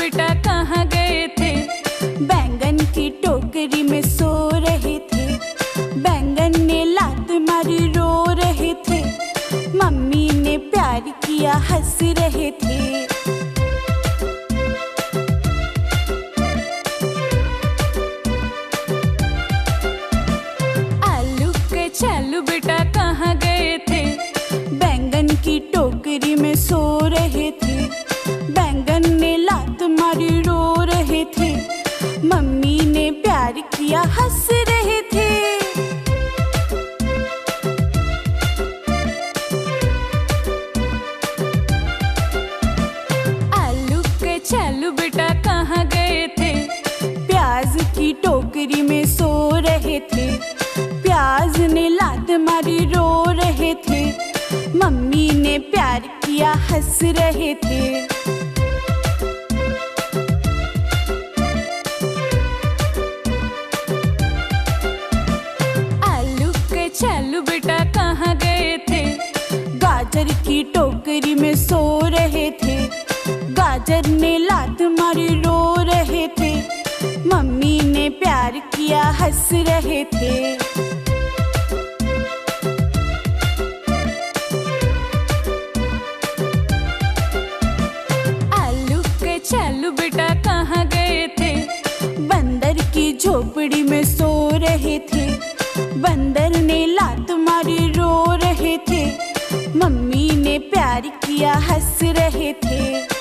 बेटा कहाँ गए थे? बैंगन की टोकरी में सो रहे थे। बैंगन ने लात मारी रो रहे थे। मम्मी ने प्यार किया हंस रहे थे। आलू के चालू बेटा कहाँ गए थे? बैंगन की टोकरी में सो रहे थे। बैंगन ने लात मारी रो रहे थे। मम्मी ने प्यार किया हंस रहे थे। आलू के चालू बेटा कहाँ गए थे? प्याज की टोकरी में सो रहे थे। प्याज ने लात मारी रो रहे थे। मम्मी ने प्यार किया हंस रहे थे। आलू के चालू बेटा कहाँ गए थे? गाजर की टोकरी में सो रहे थे। गाजर ने लात मारी रो रहे थे। मम्मी ने प्यार किया हंस रहे थे। आलू के चालू बेटा कहाँ गए थे? बंदर की झोपड़ी में सो रहे थे। बंदर ने लात मारी रो रहे थे। मम्मी ने प्यार किया हंस रहे थे।